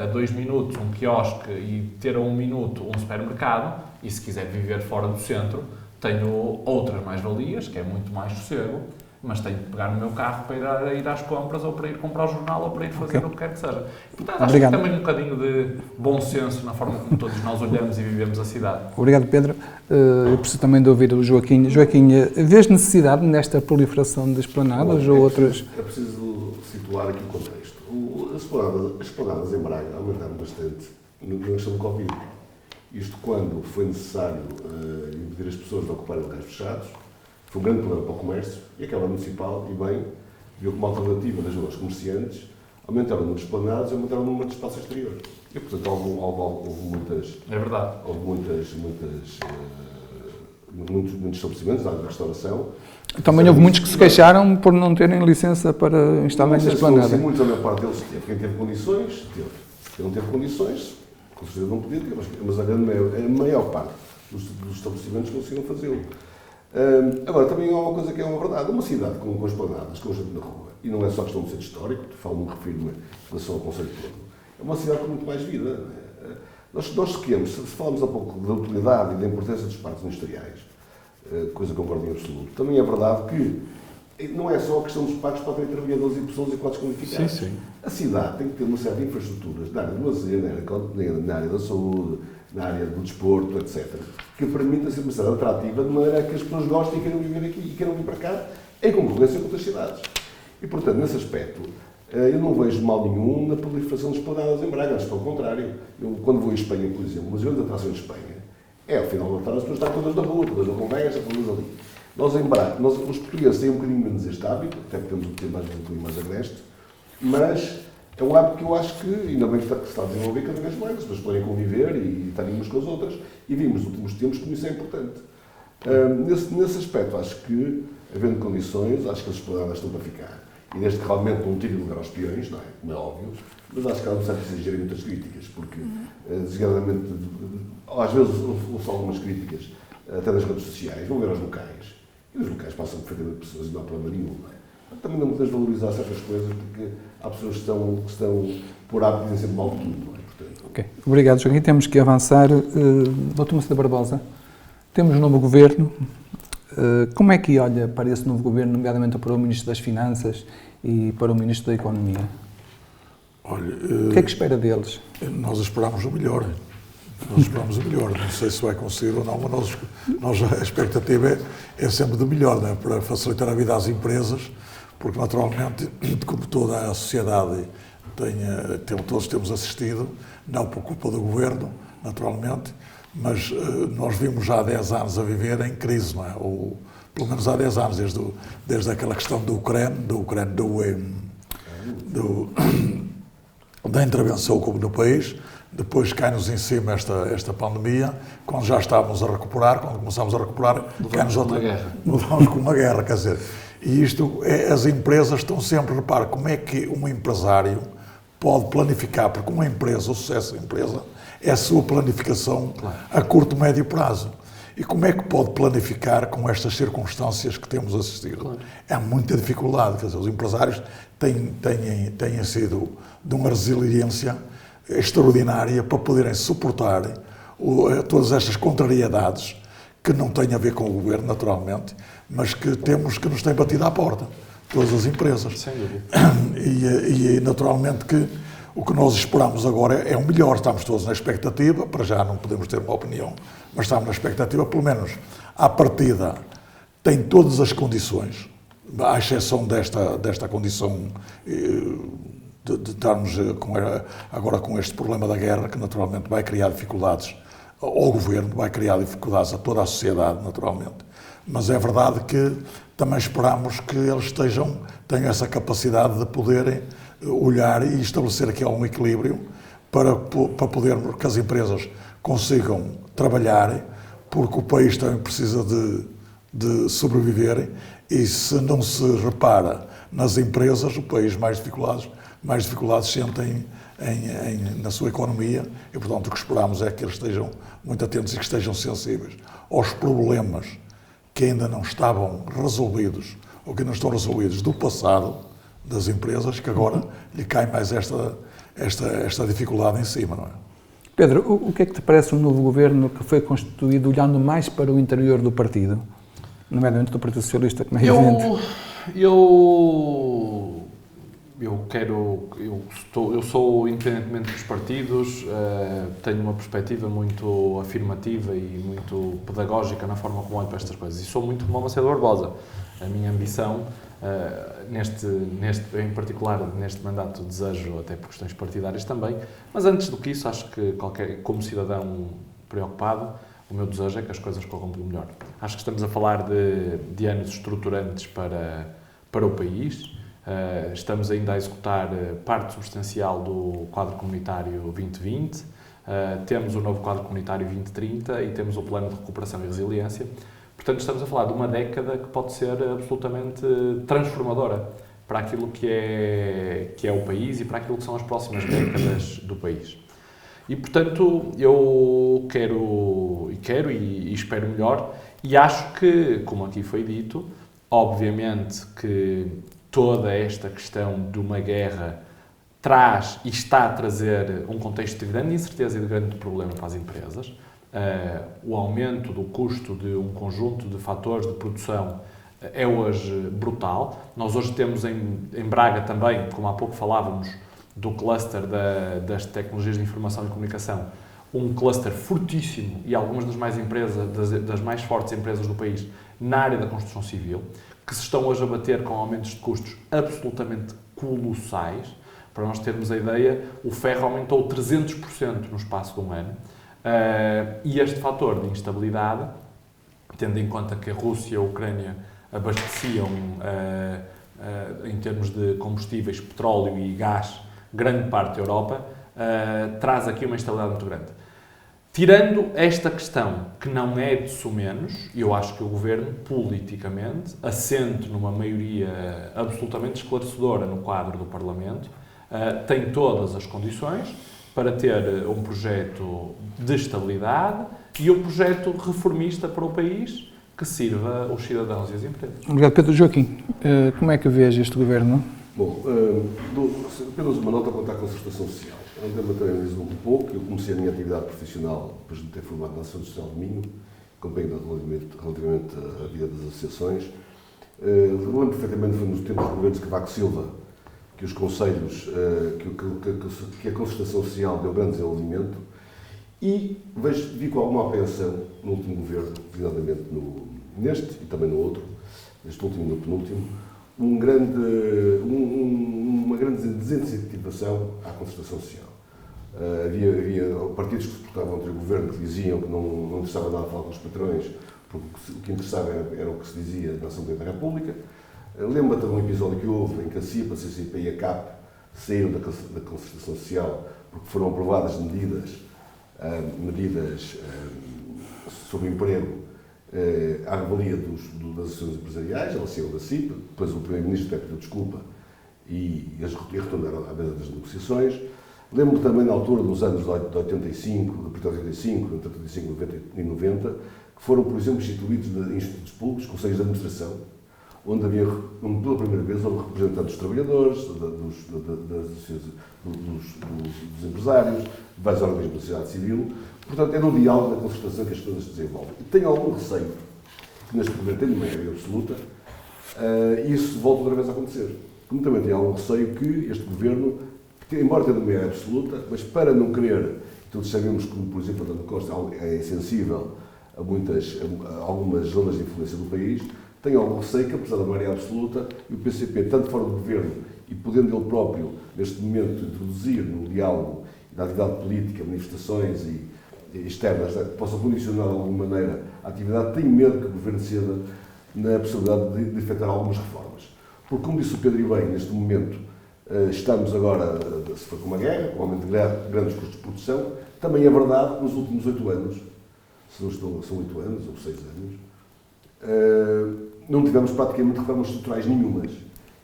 a 2 minutos um quiosque e ter a 1 minuto um supermercado, e se quiser viver fora do centro, tenho outras mais-valias, que é muito mais sossego, mas tenho que pegar no meu carro para ir às compras ou para ir comprar o jornal ou para ir fazer o que quer que seja. Portanto, acho que também um bocadinho de bom senso na forma como todos nós olhamos e vivemos a cidade. Obrigado, Pedro. Eu preciso também de ouvir o Joaquim. Joaquim, vês necessidade nesta proliferação de esplanadas ou outras? É preciso situar aqui o contexto. As esplanadas em Braga aumentaram bastante na questão do Covid. Isto quando foi necessário impedir as pessoas de ocuparem locais fechados, foi um grande problema para o comércio e a Câmara Municipal, e bem, viu como alternativa das zonas comerciantes, aumentaram o número de esplanadas e aumentaram o número de espaço exterior. E, portanto, houve muitas... É verdade. Houve muitos estabelecimentos da área da restauração. Também houve muitos que se queixaram por não terem licença para instalar na esplanada. Muitos, a maior parte deles teve. Quem teve condições, teve. Quem não teve condições, com certeza não podia ter, mas a maior parte dos estabelecimentos conseguiram fazê-lo. Agora, também há uma coisa que é uma verdade. Uma cidade com esplanadas, com gente na rua, e não é só questão de ser histórico, me refiro em relação ao conceito todo, é uma cidade com muito mais vida. Nós queremos, se falamos há pouco da utilidade e da importância dos parques industriais, coisa que concordo em absoluto, também é verdade que não é só a questão dos parques para ter trabalhadores e pessoas e quadros qualificados. Sim. A cidade tem que ter uma série de infraestruturas na área do lazer, na área da saúde, na área do desporto, etc., que permita ser uma cidade atrativa de maneira que as pessoas gostem e queiram viver aqui e queiram vir para cá em concorrência com outras cidades. E, portanto, nesse aspecto, eu não vejo mal nenhum na proliferação de esplanadas em Braga, antes pelo contrário. Eu, quando vou em Espanha, por exemplo, uma das grandes atrações de Espanha é, ao final da tarde, as pessoas estão todas na rua, todas na conversa, todas ali. Nós, em Braga, os portugueses têm um bocadinho menos este hábito, até porque temos um tempo um bocadinho mais agreste, mas é um hábito que eu acho que, ainda bem que se está a desenvolver cada vez mais, as pessoas podem conviver e estarem umas com as outras, e vimos nos últimos tempos como isso é importante. Nesse aspecto, acho que, havendo condições, acho que as esplanadas estão para ficar. E desde que realmente não tirem lugar aos peões, não é? Como é óbvio, mas acho que há um certo exagero em muitas críticas, porque, desgraçadamente, às vezes ouço algumas críticas, até nas redes sociais, vão ver aos locais, e os locais passam perfeitamente pessoas e não há problema nenhum, não é? Também não podemos valorizar certas coisas, porque há pessoas que estão por hábito dizem sempre mal de tudo, não é? portanto. Ok. Obrigado, Joaquim. Temos que avançar. Dr. Macedo Barbosa, temos um novo governo. Como é que olha para esse novo governo, nomeadamente para o Ministro das Finanças e para o Ministro da Economia? Olha, O que é que espera deles? nós esperamos o melhor. Nós esperamos o melhor. Não sei se vai conseguir ou não, mas a expectativa é sempre de melhor, não é? Para facilitar a vida às empresas, porque naturalmente, como toda a sociedade todos temos assistido, não por culpa do governo, naturalmente, mas nós vimos já há 10 anos a viver em crise, não é? Ou pelo menos há 10 anos, desde aquela questão da intervenção no país. Depois cai-nos em cima esta pandemia, quando já estávamos a recuperar, quando começámos a recuperar, cai-nos outra guerra. Mudamos com uma guerra, quer dizer. E isto, as empresas estão sempre, repara, como é que um empresário pode planificar, porque uma empresa, o sucesso da empresa, é a sua planificação a curto, médio prazo. E como é que pode planificar com estas circunstâncias que temos assistido? Há muita dificuldade, quer dizer, os empresários têm sido de uma resiliência extraordinária para poderem suportar todas estas contrariedades que não têm a ver com o governo, naturalmente, mas que nos têm batido à porta, todas as empresas. Sem dúvida. E naturalmente que o que nós esperamos agora é o melhor. Estamos todos na expectativa, para já não podemos ter uma opinião, mas estamos na expectativa, pelo menos à partida, tem todas as condições, à exceção desta condição de estarmos agora com este problema da guerra, que naturalmente vai criar dificuldades ao governo, vai criar dificuldades a toda a sociedade, naturalmente. Mas é verdade que também esperamos que eles tenham essa capacidade de poderem olhar e estabelecer aqui algum equilíbrio para que as empresas consigam trabalhar, porque o país também precisa de sobreviver, e se não se repara nas empresas, o país mais dificuldades sentem na sua economia, e portanto o que esperamos é que eles estejam muito atentos e que estejam sensíveis aos problemas que ainda não estavam resolvidos, ou que não estão resolvidos do passado das empresas, que agora lhe cai mais esta dificuldade em cima, não é? Pedro, o que é que te parece um novo governo que foi constituído olhando mais para o interior do partido, nomeadamente do Partido Socialista, como é evidente? Eu sou, independentemente dos partidos, tenho uma perspectiva muito afirmativa e muito pedagógica na forma como olho para estas coisas. E sou muito como o Macedo Barbosa. A minha ambição, em particular neste mandato, desejo, até por questões partidárias também, mas antes do que isso, acho que como cidadão preocupado, o meu desejo é que as coisas corram pelo melhor. Acho que estamos a falar de anos estruturantes para o país. Estamos ainda a executar parte substancial do quadro comunitário 2020, temos o novo quadro comunitário 2030 e temos o plano de recuperação e resiliência. Portanto, estamos a falar de uma década que pode ser absolutamente transformadora para aquilo que é o país e para aquilo que são as próximas décadas do país. E, portanto, eu quero e espero melhor, e acho que, como aqui foi dito, obviamente que toda esta questão de uma guerra traz e está a trazer um contexto de grande incerteza e de grande problema para as empresas. O aumento do custo de um conjunto de fatores de produção é hoje brutal. Nós hoje temos em Braga também, como há pouco falávamos, do cluster das tecnologias de informação e comunicação, um cluster fortíssimo e algumas das mais fortes empresas do país na área da construção civil, que se estão hoje a bater com aumentos de custos absolutamente colossais. Para nós termos a ideia, o ferro aumentou 300% no espaço de um ano. E este fator de instabilidade, tendo em conta que a Rússia e a Ucrânia abasteciam, em termos de combustíveis, petróleo e gás, grande parte da Europa, traz aqui uma instabilidade muito grande. Tirando esta questão, que não é de sumenos, eu acho que o Governo, politicamente, assente numa maioria absolutamente esclarecedora no quadro do Parlamento, tem todas as condições para ter um projeto de estabilidade e um projeto reformista para o país que sirva os cidadãos e as empresas. Obrigado, Pedro. Joaquim, como é que vês este Governo? Bom, apenas uma nota quanto à concertação social. Lembro-me também disso um pouco. Eu comecei a minha atividade profissional depois de me ter formado na Ação Social de Minho, acompanhando relativamente à vida das associações. Lembro perfeitamente, foi nos tempos do governo de Cavaco Silva, que os conselhos, que a concertação social deu grande desenvolvimento, e vi com alguma apreensão no último governo, designadamente neste e também no outro, neste último e no penúltimo, uma grande desincentivação à concertação social. Havia partidos que se portavam entre o governo que diziam que não interessava nada falar com os patrões, porque o que interessava era o que se dizia na Assembleia da República. Lembro também um episódio que houve em que a CIPA, a CCP e a CAP saíram da concertação social porque foram aprovadas medidas sobre o emprego à revelia das associações empresariais. Elas saíram da CIPA, depois o Primeiro-Ministro pediu desculpa e eles retornaram à mesa das negociações. Lembro também, na altura dos anos de 85, entre 85 e 90, que foram, por exemplo, instituídos institutos públicos, conselhos de administração, onde pela primeira vez, houve representantes dos trabalhadores, dos empresários, de vários órgãos da sociedade civil. Portanto, é no diálogo, na concertação que as coisas se desenvolvem. E tenho algum receio que neste governo tenha maioria absoluta e isso volte outra vez a acontecer. Como também tenho algum receio que este governo, embora tenha maioria absoluta, mas para não querer, todos sabemos que, por exemplo, António Costa é sensível a algumas zonas de influência do país, tenho algum receio que, apesar da maioria absoluta, e o PCP, tanto fora do governo e podendo ele próprio, neste momento, introduzir no diálogo e na atividade política, manifestações externas que possam condicionar de alguma maneira a atividade, tenho medo que o governo ceda na possibilidade de efetuar algumas reformas. Porque, como disse o Pedro e bem, neste momento, estamos agora, se for com uma guerra, com um aumento de grandes custos de produção. Também é verdade que nos últimos 8 anos, se não estou, são 8 anos ou 6 anos, não tivemos praticamente reformas estruturais nenhumas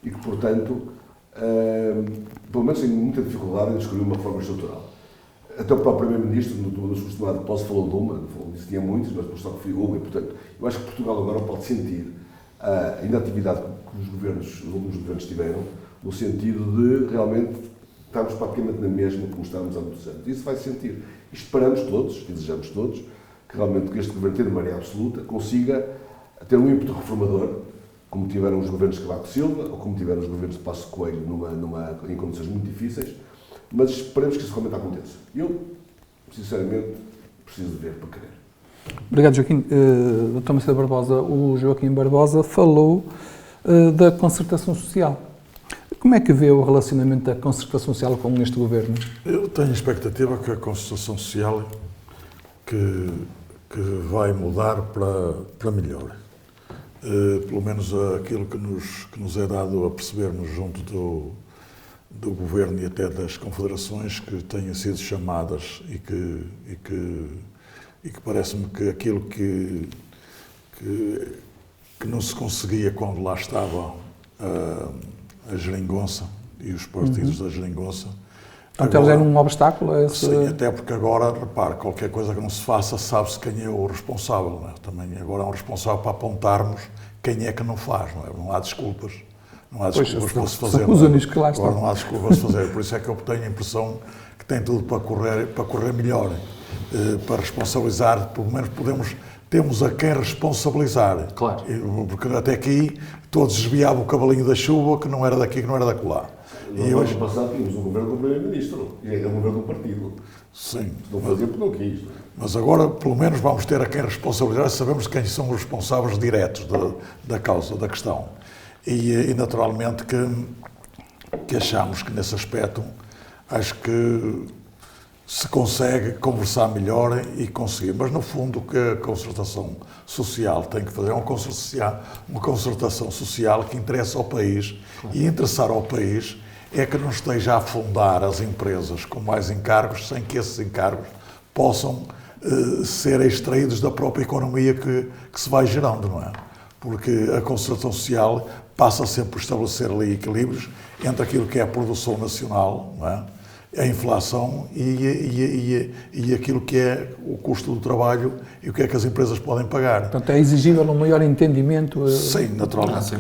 e que, portanto, pelo menos tenho muita dificuldade em descobrir uma reforma estrutural. Até o próprio Primeiro-Ministro, no seu costumado posse, falou de uma, disse que tinha muitas, mas depois só referiu uma, e, portanto, eu acho que Portugal agora pode sentir a inatividade que os últimos governos tiveram, no sentido de realmente estarmos praticamente na mesma como estávamos há muitos anos. Isso vai se sentir. E esperamos todos, e desejamos todos, que realmente este governo, tendo maioria absoluta, consiga ter um ímpeto reformador, como tiveram os governos de Cavaco Silva, ou como tiveram os governos de Passos Coelho em condições muito difíceis, mas esperemos que isso realmente aconteça. Eu, sinceramente, preciso de ver para querer. Obrigado, Joaquim. Dr. Macedo Barbosa, o Joaquim Barbosa falou da concertação social. Como é que vê o relacionamento da concertação social com este governo? Eu tenho a expectativa que a concertação social que vai mudar para melhor. Pelo menos aquilo que nos é dado a percebermos junto do governo e até das confederações que têm sido chamadas e que parece-me que aquilo que não se conseguia quando lá estava a geringonça e os partidos da geringonça. Então eles eram um obstáculo a esse... Sim, até porque agora, repare, qualquer coisa que não se faça, sabe-se quem é o responsável. Não é? Também agora há um responsável para apontarmos quem é que não faz. Não é? Não há desculpas. Não há desculpas para se fazer. São os únicos que lá estão. Agora não há desculpas para se fazer. Por isso é que eu tenho a impressão que tem tudo para correr melhor. Para responsabilizar, pelo menos temos a quem responsabilizar. Claro. Porque até aqui todos desviavam o cavalinho da chuva, que não era daqui, que não era da colar. E hoje passado tínhamos um governo com o Primeiro-Ministro, e é um governo do partido. Sim. Não fazia porque não quis. Mas agora, pelo menos, vamos ter a quem responsabilizar, sabemos quem são os responsáveis diretos da causa, da questão. E naturalmente que achamos que nesse aspecto, acho que se consegue conversar melhor e conseguir. Mas, no fundo, o que a concertação social tem que fazer é uma concertação social que interessa ao país. E interessar ao país é que não esteja a afundar as empresas com mais encargos, sem que esses encargos possam ser extraídos da própria economia que se vai gerando, não é? Porque a concertação social passa sempre por estabelecer ali equilíbrios entre aquilo que é a produção nacional, não é? a inflação e aquilo que é o custo do trabalho e o que é que as empresas podem pagar. Portanto, é exigível um maior entendimento. Sim, naturalmente.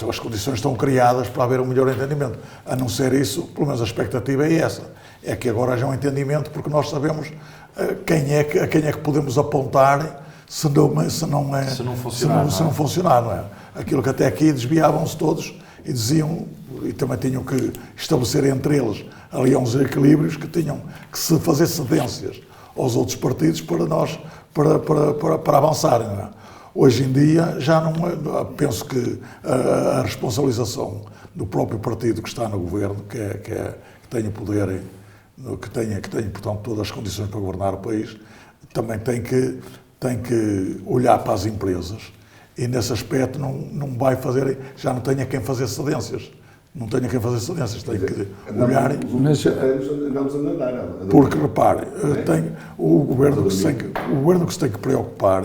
As condições estão criadas para haver um melhor entendimento. A não ser isso, pelo menos a expectativa é essa. É que agora haja um entendimento, porque nós sabemos a quem é que podemos apontar se não funcionar, não é? Aquilo que até aqui desviavam-se todos e diziam, e também tinham que estabelecer entre eles ali uns equilíbrios que tinham que se fazer cedências aos outros partidos para avançarem, não é? Hoje em dia já não é, penso que a responsabilização do próprio partido que está no governo, que tem o poder, que tenha, portanto, todas as condições para governar o país, também tem que olhar para as empresas e, nesse aspecto, não vai fazer, já não tem a quem fazer cedências. Não tenho a quem fazer cedências, tenho que olhar. Mas andamos a nadar. Porque, repare, o governo que se tem que preocupar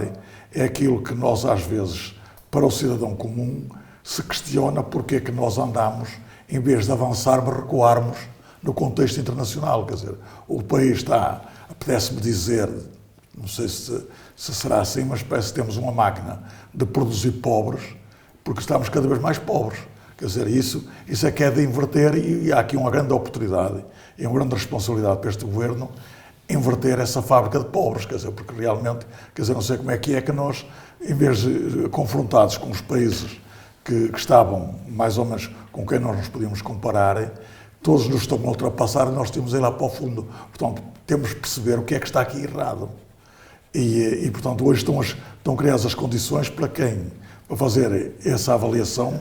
é aquilo que nós, às vezes, para o cidadão comum, se questiona porque é que nós andamos, em vez de avançarmos, recuarmos no contexto internacional. Quer dizer, o país está, apetece-me dizer, não sei se será assim, mas parece que temos uma máquina de produzir pobres, porque estamos cada vez mais pobres. Quer dizer, isso é que é de inverter, e há aqui uma grande oportunidade e uma grande responsabilidade para este governo inverter essa fábrica de pobres, quer dizer, porque realmente, quer dizer, não sei como é que nós, em vez de confrontados com os países que estavam mais ou menos com quem nós nos podíamos comparar, todos nos estão a ultrapassar e nós temos a ir lá para o fundo. Portanto, temos de perceber o que é que está aqui errado. E portanto, hoje estão criadas as condições para fazer essa avaliação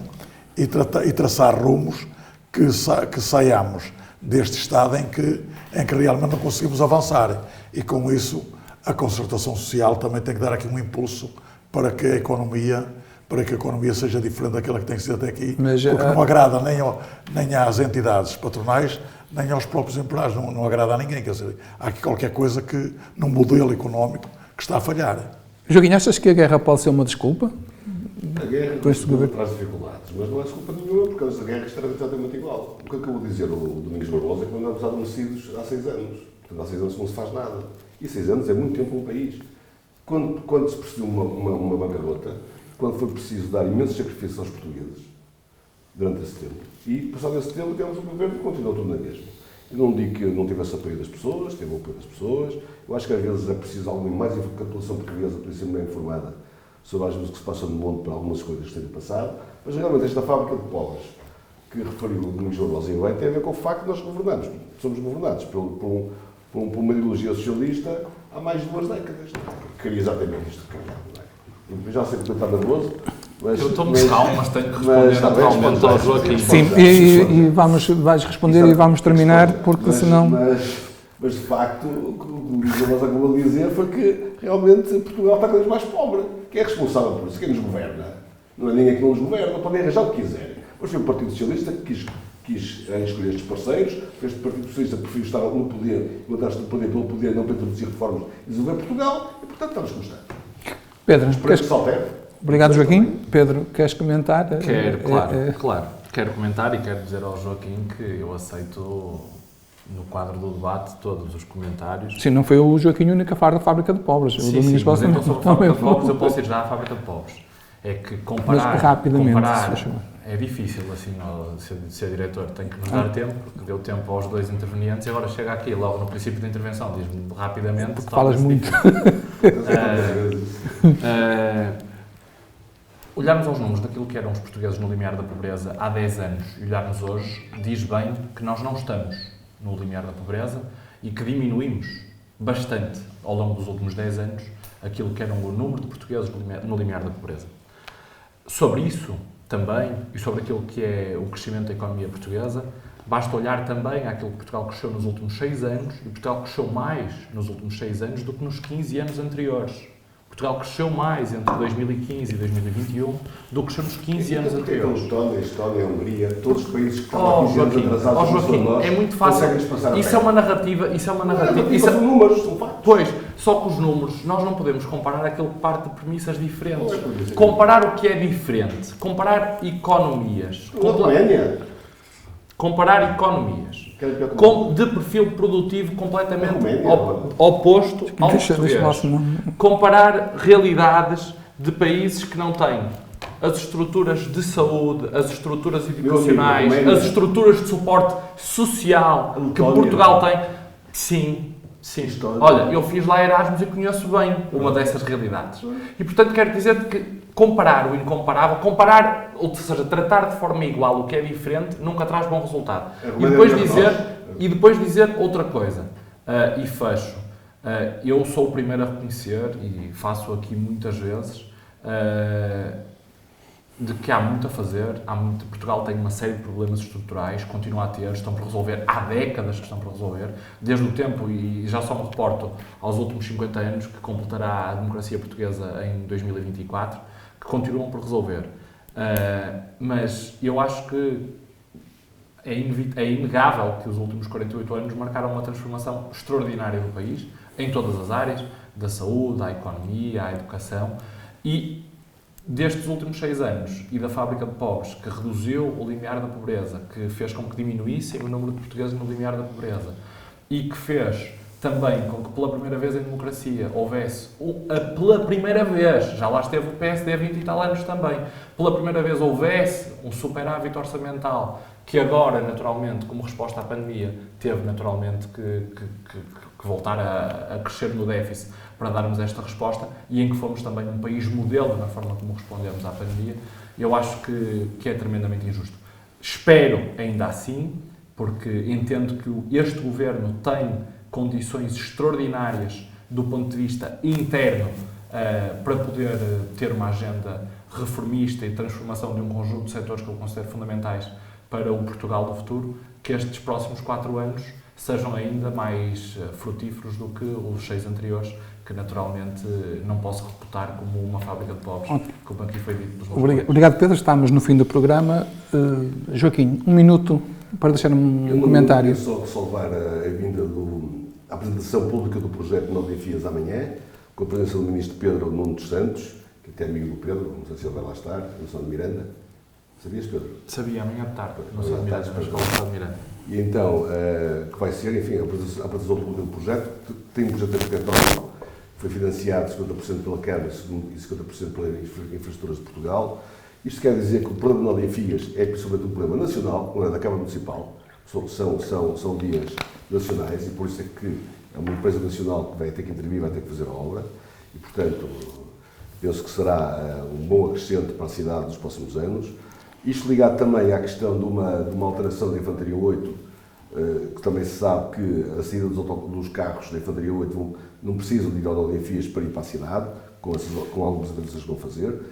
e traçar rumos que saiamos deste estado em que realmente não conseguimos avançar. E com isso, a concertação social também tem que dar aqui um impulso para que a economia seja diferente daquela que tem sido até aqui, porque não agrada nem às entidades patronais, nem aos próprios empregados, não agrada a ninguém. Quer dizer, há aqui qualquer coisa que, num modelo económico, que está a falhar. Joaquim, achas que a guerra pode ser uma desculpa? A guerra traz dificuldades, mas não é desculpa nenhuma, porque a guerra estará exatamente igual. O que acabou de dizer o Domingos Barbosa é que andamos adormecidos há 6 anos. Portanto, há 6 anos não se faz nada. E 6 anos é muito tempo no país. Quando se percebeu uma bancarrota, quando foi preciso dar imensos sacrifícios aos portugueses, durante esse tempo, e passado esse tempo, temos um governo que continuou tudo na mesma. Eu não digo que não tivesse apoio das pessoas, teve o apoio das pessoas. Eu acho que às vezes é preciso alguma mais que a população portuguesa, por isso bem informada, sobre as coisas que se passam no mundo, para algumas coisas que têm passado. Mas realmente esta fábrica de pobres, que referiu o Domingos Barbosa bem, tem a ver com o facto de nós governamos. Somos governados por uma ideologia socialista há mais de 2 décadas. Que queria exatamente isto. Eu já sei que estou nervoso. Eu estou-me calmo, mas tenho que responder naturalmente ao Joaquim. Sim, e vais responder e vamos terminar, porque senão... Mas de facto, o que o Domingos Barbosa acabou de dizer foi que realmente Portugal está cada vez mais pobre. Quem é responsável por isso? Quem nos governa? Não é ninguém que não nos governa, podem arranjar o que quiserem. Mas foi o Partido Socialista que quis escolher estes parceiros, este Partido Socialista preferiu estar no poder, levantar-se no poder pelo poder, não para introduzir reformas e desenvolver Portugal, e portanto estamos como estamos. Pedro, Obrigado, Joaquim. Pedro, queres comentar? Quero, claro. Quero comentar e quero dizer ao Joaquim que eu aceito, no quadro do debate, todos os comentários. Sim, não foi o Joaquim a única fábrica de pobres. Sim, mas então sobre a fábrica de pobres, eu posso ir já à fábrica de pobres. É que comparar é difícil, assim, ser diretor. Tem que nos dar tempo, porque deu tempo aos 2 intervenientes e agora chega aqui, logo no princípio da intervenção, diz-me rapidamente... Porque falas muito. Olharmos aos números daquilo que eram os portugueses no limiar da pobreza há 10 anos e olharmos hoje, diz bem que nós não estamos no limiar da pobreza e que diminuímos bastante ao longo dos últimos 10 anos aquilo que era o número de portugueses no limiar da pobreza. Sobre isso também, e sobre aquilo que é o crescimento da economia portuguesa, basta olhar também àquilo que Portugal cresceu nos últimos 6 anos, e Portugal cresceu mais nos últimos 6 anos do que nos 15 anos anteriores. Portugal cresceu mais entre 2015 e 2021 do que cresceu nos 15 anos anteriores. Estónia, Hungria, todos os países que estão há 15 anos atrasados Joaquim, é muito fácil. Isso é uma narrativa. São números, são factos. Pois, só que os números, nós não podemos comparar aquilo que parte de premissas diferentes. Comparar o que é diferente. Comparar economias. comparar economias de perfil produtivo completamente oposto ao português, comparar realidades de países que não têm as estruturas de saúde, as estruturas educacionais, as estruturas de suporte social que Portugal tem. Sim. Olha, eu fiz lá Erasmus e conheço bem uma dessas realidades. E, portanto, quero dizer que comparar o incomparável, ou seja, tratar de forma igual o que é diferente, nunca traz bom resultado. E depois dizer outra coisa, e fecho. Eu sou o primeiro a reconhecer, e faço aqui muitas vezes, de que há muito a fazer, Portugal tem uma série de problemas estruturais, continua a ter, estão por resolver, há décadas que estão por resolver, desde o tempo, e já só me reporto aos últimos 50 anos, que completará a democracia portuguesa em 2024, que continuam por resolver. Mas eu acho que é inegável que os últimos 48 anos marcaram uma transformação extraordinária do país, em todas as áreas, da saúde, à economia, à educação, e destes últimos 6 anos e da fábrica de pobres, que reduziu o limiar da pobreza, que fez com que diminuísse o número de portugueses no limiar da pobreza e que fez também com que pela primeira vez em democracia houvesse, pela primeira vez, já lá esteve o PSD há 20 e tal anos também, pela primeira vez houvesse um superávit orçamental que agora, naturalmente, como resposta à pandemia, teve naturalmente que voltar a crescer no déficit para darmos esta resposta, e em que fomos também um país modelo na forma como respondemos à pandemia, eu acho que é tremendamente injusto. Espero, ainda assim, porque entendo que este governo tem condições extraordinárias do ponto de vista interno para poder ter uma agenda reformista e de transformação de um conjunto de setores que eu considero fundamentais para o Portugal do futuro, que estes próximos 4 anos sejam ainda mais frutíferos do que os 6 anteriores, que naturalmente não posso reputar como uma fábrica de pobres, como aqui foi dito pelos meus colegas. Obrigado, Pedro. Estamos no fim do programa. Joaquim, 1 minuto para deixar um comentário. Eu só salvar a vinda da apresentação pública do projeto Não Defias amanhã, com a presença do Ministro Pedro Nuno dos Santos, que até é amigo do Pedro, não sei se ele vai lá estar, no São de Miranda. Sabias, Pedro? Sabia, amanhã de tarde, no São de Miranda, na Escola São de Miranda. E então, que vai ser, enfim, a apresentação pública do projeto, tem um projeto educatório, foi financiado 50% pela Câmara e 50% pelas infraestruturas de Portugal. Isto quer dizer que o problema de Aldifias é principalmente um problema nacional, não é da Câmara Municipal, são vias nacionais, e por isso é que é uma empresa nacional que vai ter que intervir, vai ter que fazer a obra, e portanto penso que será um bom acrescente para a cidade nos próximos anos. Isto ligado também à questão de uma alteração da Infantaria 8, que também se sabe que a saída dos carros da Infantaria 8 não precisam de ir ao Aldifias para ir para a cidade, com algumas alterações que vão fazer.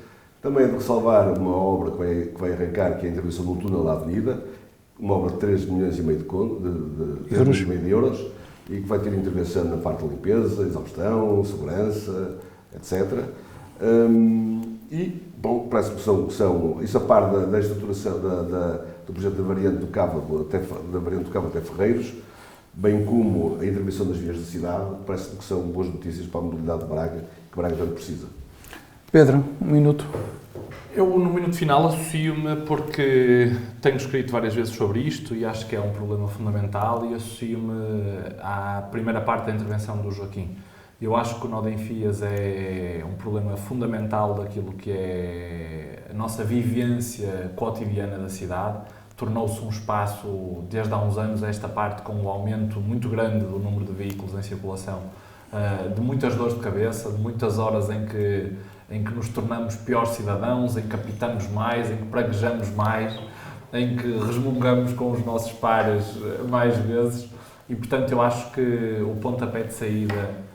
Também é de ressalvar uma obra que vai arrancar, que é a intervenção no túnel da Avenida, uma obra de 3,5 milhões de euros, e que vai ter intervenção na parte da limpeza, exaustão, segurança, etc. E, bom, parece que são isso a par da estruturação do projeto da variante do Cabo até Ferreiros, bem como a intervenção das vias da cidade, parece que são boas notícias para a mobilidade de Braga, que Braga tanto precisa. Pedro, 1 minuto. Eu, no minuto final, associo-me porque tenho escrito várias vezes sobre isto e acho que é um problema fundamental, e associo-me à primeira parte da intervenção do Joaquim. Eu acho que o nó de Enfias é um problema fundamental daquilo que é a nossa vivência cotidiana da cidade. Tornou-se um espaço, desde há uns anos, esta parte com um aumento muito grande do número de veículos em circulação, de muitas dores de cabeça, de muitas horas em que nos tornamos piores cidadãos, em que apitamos mais, em que praguejamos mais, em que resmungamos com os nossos pares mais vezes, e portanto eu acho que o pontapé de saída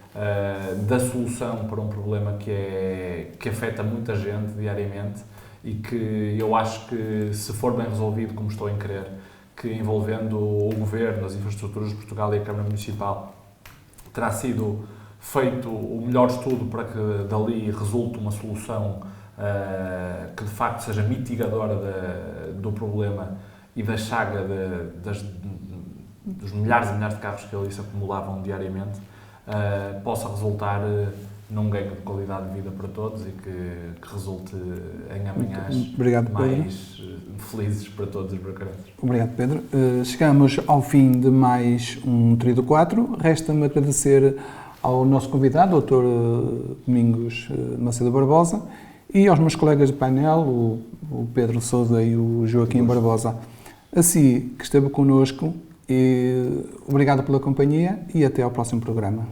da solução para um problema que afeta muita gente diariamente, e que eu acho que, se for bem resolvido, como estou em crer, que envolvendo o Governo, as infraestruturas de Portugal e a Câmara Municipal, terá sido feito o melhor estudo para que dali resulte uma solução que de facto seja mitigadora do problema e da chaga dos milhares e milhares de carros que ali se acumulavam diariamente, possa resultar num ganho de qualidade de vida para todos, e que resulte em amanhãs mais felizes para todos os bracarenses. Obrigado, Pedro. Chegamos ao fim de mais um Trio do 4. Resta-me agradecer ao nosso convidado, o Dr. Domingos Macedo Barbosa, e aos meus colegas de painel, o Pedro Sousa e o Joaquim Barbosa. Assim que esteve connosco, e obrigado pela companhia e até ao próximo programa.